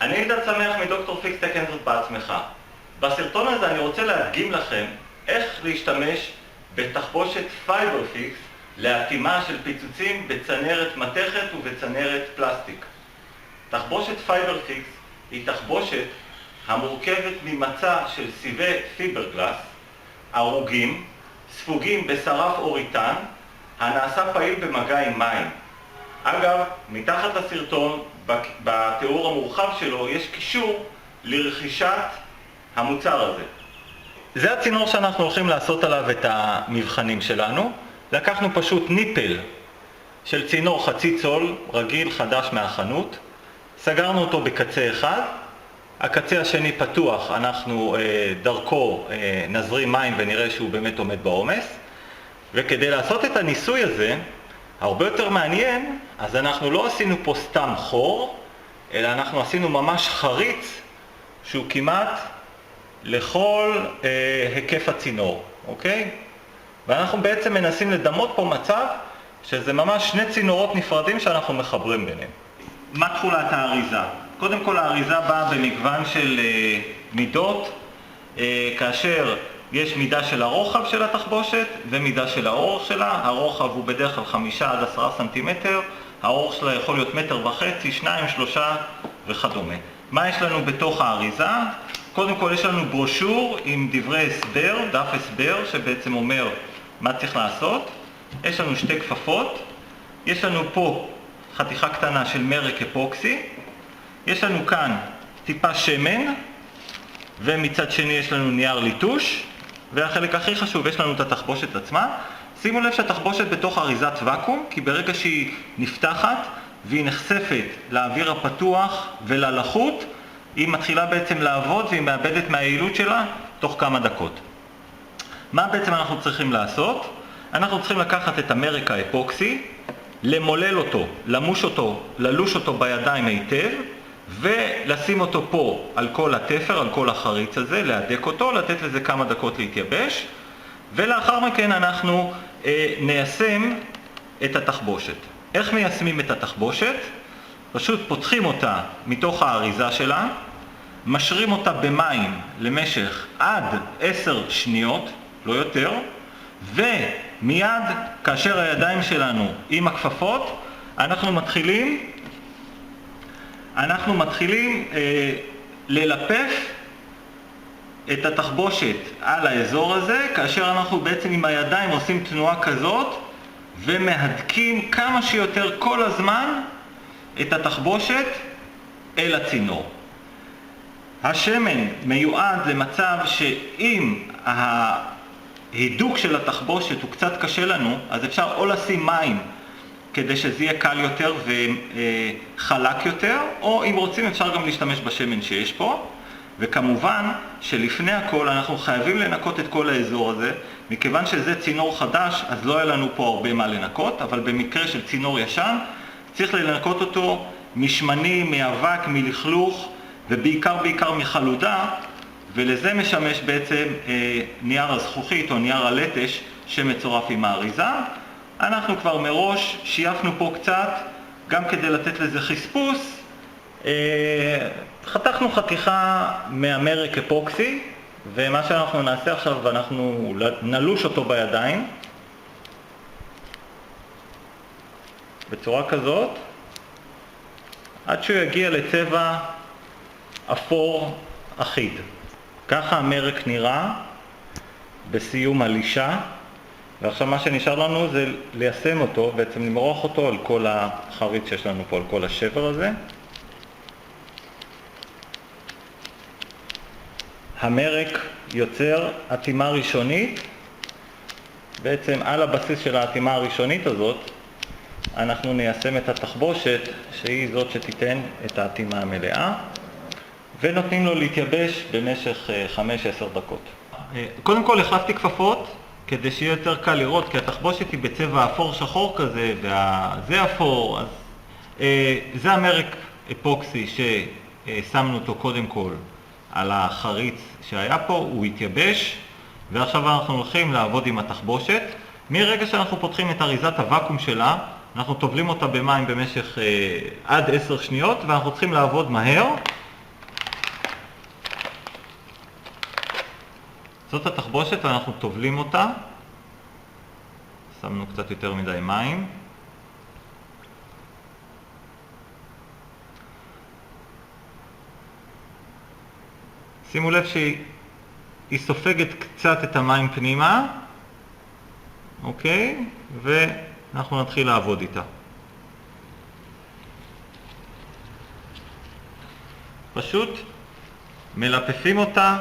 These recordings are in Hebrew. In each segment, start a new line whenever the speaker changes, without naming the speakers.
אני אלדד שמח מדוקטור פיקס תקן זאת בעצמך. בסרטון הזה אני רוצה להדגים לכם איך להשתמש בתחבושת פייבר פיקס לאטימה של פיצוצים בצנרת מתכת ובצנרת פלסטיק. תחבושת פייבר פיקס היא תחבושת המורכבת ממצע של סיבי פיברגלס, ארוגים, ספוגים בשרף אוריטן, הנעשה פעיל במגע עם מים. אגב, מתחת לסרטון, בתיאור המורחב שלו, יש קישור לרכישת המוצר הזה. זה הצינור שאנחנו הולכים לעשות עליו את המבחנים שלנו. לקחנו פשוט ניפל של צינור חצי צול, רגיל, חדש מהחנות. סגרנו אותו בקצה אחד. הקצה השני פתוח, אנחנו דרכו נזרים מים ונראה שהוא באמת עומד בעומס. וכדי לעשות את הניסוי הזה, הרבה יותר מעניין, אז אנחנו לא עשינו פה סתם חור, אלא אנחנו עשינו ממש חריץ שהוא כמעט לכל היקף הצינור, אוקיי? ואנחנו בעצם מנסים לדמות פה מצב שזה ממש שני צינורות נפרדים שאנחנו מחברים ביניהם. מה תכולת האריזה? קודם כל האריזה באה במגוון של מידות, כאשר יש מידה של הרוחב של התחבושת ומידה של האורך שלה. הרוחב הוא בדרך כלל 5 עד 10 סנטימטר, האורך שלה יכול להיות 1.5 מטר, 2, 3 וכדומה. מה יש לנו בתוך האריזה? קודם כל יש לנו ברושור עם דברי הסבר, דף הסבר שבעצם אומר מה צריך לעשות. יש לנו שתי כפפות, יש לנו פה חתיכה קטנה של מרק אפוקסי, יש לנו כאן טיפה שמן, ומצד שני יש לנו נייר ליטוש, והחלק הכי חשוב, יש לנו את התחבושת עצמה. שימו לב שהתחבושת בתוך אריזת ואקום, כי ברגע שהיא נפתחת והיא נחשפת לאוויר הפתוח וללחות, היא מתחילה בעצם לעבוד והיא מאבדת מהיעילות שלה תוך כמה דקות. מה בעצם אנחנו צריכים לעשות? אנחנו צריכים לקחת את המרק האפוקסי, למולל אותו, למוש אותו, ללוש אותו בידיים היטב, ולשים אותו פה על כל התפר, על כל החריץ הזה, להדק אותו, לתת לזה כמה דקות להתייבש, ולאחר מכן אנחנו ניישם את התחבושת. איך מיישמים את התחבושת? פשוט פותחים אותה מתוך האריזה שלה, משרים אותה במים למשך עד 10 שניות, לא יותר, ומיד כאשר הידיים שלנו עם הכפפות, אנחנו מתחילים ללפף את התחבושת על האזור הזה, כאשר אנחנו בעצם עם הידיים עושים תנועה כזאת ומהדקים כמה שיותר כל הזמן את התחבושת אל הצינור. השמן מיועד למצב שאם ההידוק של התחבושת הוא קצת קשה לנו, אז אפשר או לשים מים כדי שזה יהיה קל יותר וחלק יותר, או אם רוצים אפשר גם להשתמש בשמן שיש פה. וכמובן שלפני הכל אנחנו חייבים לנקות את כל האזור הזה, מכיוון שזה צינור חדש אז לא היה לנו פה הרבה מה לנקות, אבל במקרה של צינור ישן צריך לנקות אותו משמנים, מאבק, מלכלוך ובעיקר מחלודה, ולזה משמש בעצם נייר הזכוכית או נייר הלטש שמצורף עם האריזה. אנחנו כבר מראש שייפנו פה קצת, גם כדי לתת לזה חספוס. חתכנו חתיכה מהמרק אפוקסי, ומה שאנחנו נעשה עכשיו, אנחנו נלוש אותו בידיים בצורה כזאת, עד שהוא יגיע לצבע אפור אחיד. ככה המרק נראה בסיום הלישה. ועכשיו מה שנשאר לנו זה ליישם אותו, בעצם למרוח אותו על כל החריץ שיש לנו פה, על כל השבר הזה. המרק יוצר אטימה ראשונית, בעצם על הבסיס של האטימה הראשונית הזאת, אנחנו ניישם את התחבושת שהיא זאת שתיתן את האטימה המלאה, ונותנים לו להתייבש במשך 5-10 דקות. קודם כל החלפתי כפפות, כדי שיהיה יותר קל לראות, כי התחבושת היא בצבע אפור שחור כזה, וזה אפור, אז זה המרק אפוקסי ששמנו אותו קודם כל על החריץ שהיה פה, הוא התייבש, ועכשיו אנחנו הולכים לעבוד עם התחבושת. מרגע שאנחנו פותחים את אריזת הוואקום שלה, אנחנו טובלים אותה במים במשך עד 10 שניות, ואנחנו צריכים לעבוד מהר, זאת התחבושת ואנחנו טובלים אותה. שמנו קצת יותר מדי מים. שימו לב שהיא סופגת קצת את המים פנימה, אוקיי? ואנחנו נתחיל לעבוד איתה. פשוט מלפפים אותה.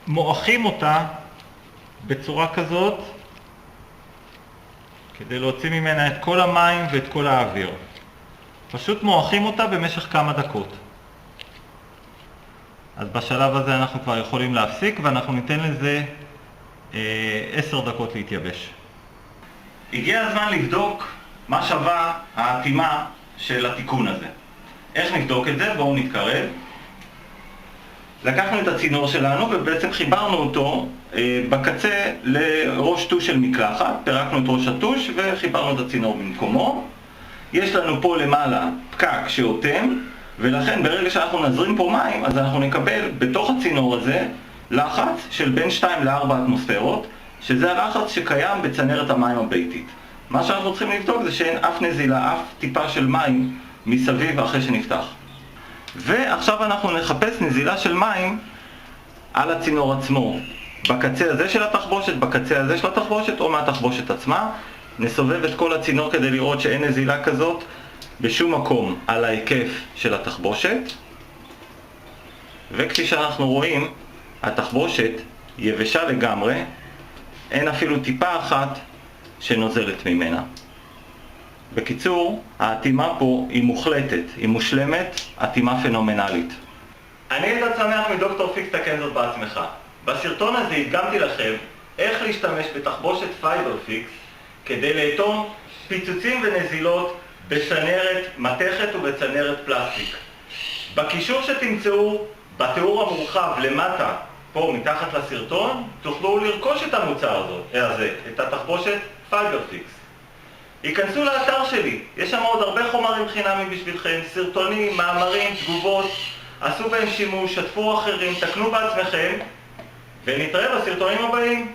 ומועכים אותה בצורה כזאת כדי להוציא ממנה את כל המים ואת כל האוויר. פשוט מועכים אותה במשך כמה דקות. אז בשלב הזה אנחנו כבר יכולים להפסיק ואנחנו ניתן לזה 10 דקות להתייבש. הגיע הזמן לבדוק מה שווה האטימה של התיקון הזה. איך נבדוק את זה? בואו נתקרב. לקחנו את הצינור שלנו ובעצם חיברנו אותו בקצה לראש טוש של מקלחת, פירקנו את ראש הטוש וחיברנו את הצינור במקומו. יש לנו פה למעלה פקק שאותם, ולכן ברגע שאנחנו נזרים פה מים, אז אנחנו נקבל בתוך הצינור הזה לחץ של בין 2 ל-4 אטמוספירות, שזה הלחץ שקיים בצנרת המים הביתית. מה שאנחנו צריכים לבדוק זה שאין אף נזילה, אף טיפה של מים מסביב אחרי שנפתח. ועכשיו אנחנו נחפש נזילה של מים על הצינור עצמו, בקצה הזה של התחבושת, בקצה הזה של התחבושת או מהתחבושת עצמה. נסובב את כל הצינור כדי לראות שאין נזילה כזאת בשום מקום על ההיקף של התחבושת. וכפי שאנחנו רואים, התחבושת יבשה לגמרי, אין אפילו טיפה אחת שנוזלת ממנה. בקיצור, האטימה פה היא מוחלטת, היא מושלמת, אטימה פנומנלית. אני הייתי שמח מדוקטור פיקס תקן זאת בעצמך. בסרטון הזה הדגמתי לכם איך להשתמש בתחבושת פייבר פיקס כדי לאטום פיצוצים ונזילות בצנרת מתכת ובצנרת פלסטיק. בקישור שתמצאו בתיאור המורחב למטה, פה מתחת לסרטון, תוכלו לרכוש את המוצר הזה, את התחבושת פייבר פיקס. היכנסו לאתר שלי, יש שם עוד הרבה חומרים חינמיים בשבילכם, סרטונים, מאמרים, תגובות, עשו בהם שימוש, שתפו אחרים, תקנו בעצמכם, ונתראה בסרטונים הבאים.